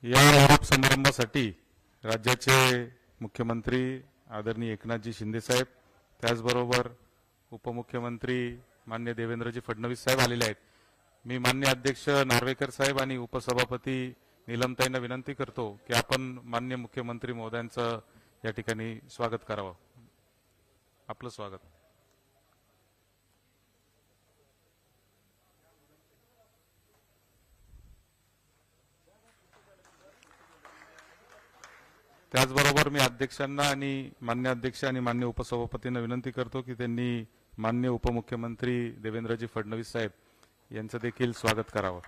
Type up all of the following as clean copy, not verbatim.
या निरोप समारंभासाठी राज्याचे मुख्यमंत्री आदरणीय एकनाथजी शिंदे साहेब, त्याचबरोबर उपमुख्यमंत्री मान्य देवेंद्रजी फडणवीस साहेब आलेले आहेत. मी मान्य अध्यक्ष नार्वेकर साहेब आणि उपसभापती नीलमताईंना विनंती करतो की आपण मान्य मुख्यमंत्री महोदयांचं या ठिकाणी स्वागत करावं. आपलं स्वागत. त्याचबरोबर मी अध्यक्षांना आणि मान्य अध्यक्ष आणि मान्य उपसभापतींना विनंती करतो की त्यांनी मान्य उपमुख्यमंत्री देवेंद्रजी फडणवीस साहेब यांचं देखील स्वागत करावं.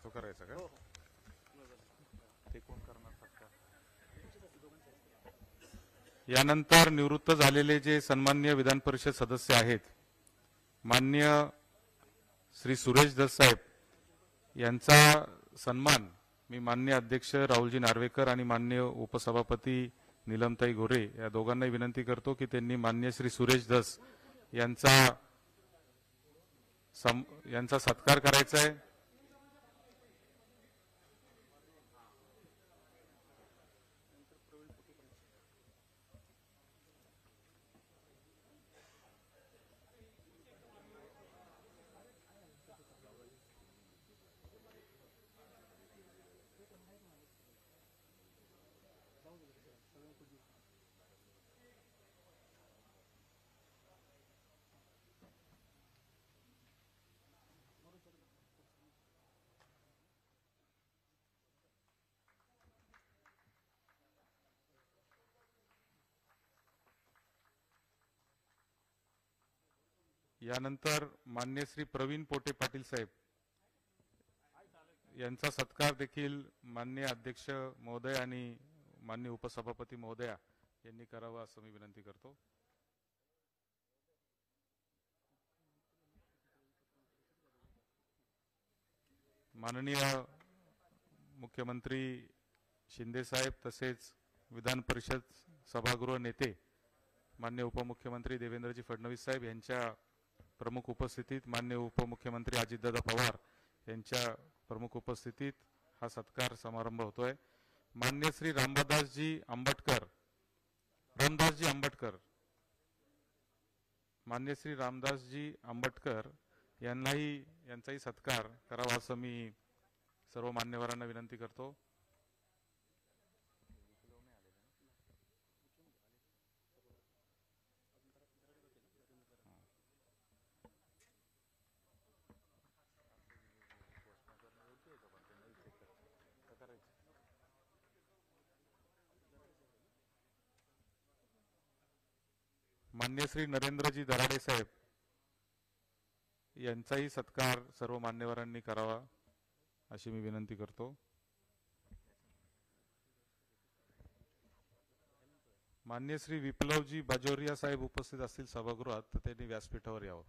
तो करायचा का? ते कोण करणार? यानंतर निवृत्त झालेले जे सन्माननीय विधान परिषद सदस्य आहेत, माननीय श्री सुरेश धस साहेब यांचा सन्मान मी माननीय अध्यक्ष राहुलजी नार्वेकर आणि माननीय उपसभापती नीलमताई गोरे या दोघांनाही विनंती करतो की त्यांनी माननीय श्री सुरेश धस यांचा सत्कार करायचा आहे. यानंतर मान्य श्री प्रवीण पोटे पाटील साहेब यांचा सत्कार देखील मान्य अध्यक्ष महोदय आणि मान्य उपसभापती महोदया यांनी करावा असं मी विनंती करतो. माननीय मुख्यमंत्री शिंदे साहेब तसेच विधान परिषद सभागृह नेते मान्य उपमुख्यमंत्री देवेंद्रजी फडणवीस साहेब यांच्या प्रमुख उपस्थितीत मान्य उपमुख्यमंत्री अजितदादा पवार यांच्या प्रमुख उपस्थितीत हा सत्कार समारंभ होतोय. मान्य श्री रामदासजी आंबटकर मान्य श्री रामदासजी आंबटकर यांचाही सत्कार करावा असं मी सर्व मान्यवरांना विनंती करतो. मान्य श्री नरेंद्रजी दराडे साहेब यांचाही सत्कार सर्व मान्यवरांनी करावा अशी मी विनंती करतो. मान्य श्री विप्लवजी बाजोरिया साहेब उपस्थित असतील सभागृहात तर त्यांनी व्यासपीठावर यावं.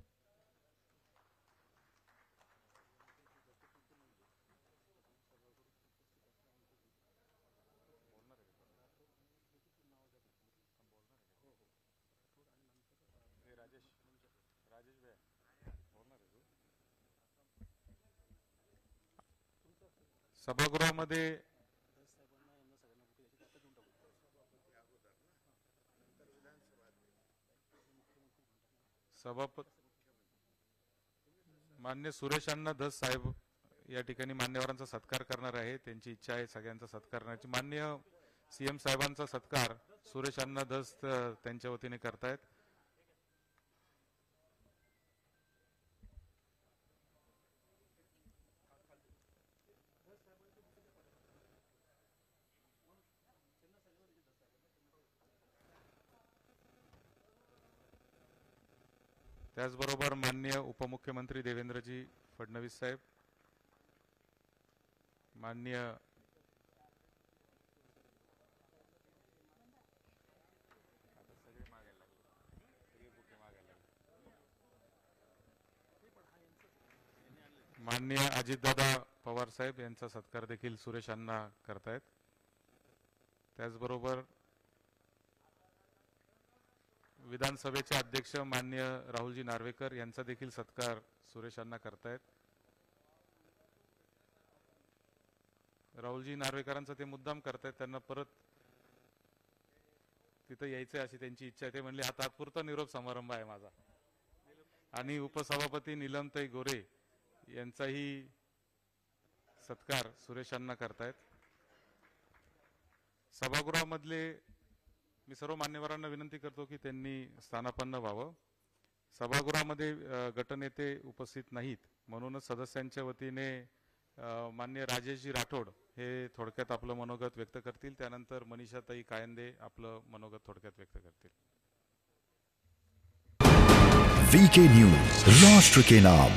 सभागृहामध्ये सभापती मान्य सुरेश अण्णा धस साहेब या ठिकाणी मान्यवरांचा सत्कार करणार आहे. त्यांची इच्छा आहे सगळ्यांचा सत्कार करण्याची. मान्य सीएम साहेबांचा सत्कार सुरेश अण्णा धस त्यांच्या वतीने करतायत. त्याचबरोबर माननीय उपमुख्यमंत्री देवेंद्रजी फडणवीस साहेब, माननीय माननीय अजितदादा पवार साहेब यांचा सत्कार देखील सुरेश अण्णा करतायत. त्याचबरोबर विधानसभेचे अध्यक्ष माननीय राहुलजी नार्वेकर यांचा देखील सत्कार सुरेश अण्णा करतायत. राहुलजी नार्वेकरांचा ते मुद्दाम करतायत, त्यांना परत तिथं यायचंय अशी त्यांची इच्छा आहे. ते म्हणले हा तात्पुरता निरोप समारंभ आहे माझा. आणि उपसभापती नीलमताई गोरे यांचाही सत्कार सुरेश अण्णा करतायत. सभागृहामधले मी सर्व मान्यवरांना विनंती करतो की त्यांनी स्थानापन्न व्हावं. सभागृहामध्ये गटनेते उपस्थित नाहीत, म्हणूनच सदस्यांच्या वतीने माननीय राजेशजी राठोड हे थोडक्यात आपलं मनोगत व्यक्त करतील. त्यानंतर मनीषाताई कायंदे आपलं मनोगत थोडक्यात व्यक्त करतील. वीके न्यूज, राष्ट्र के नाम.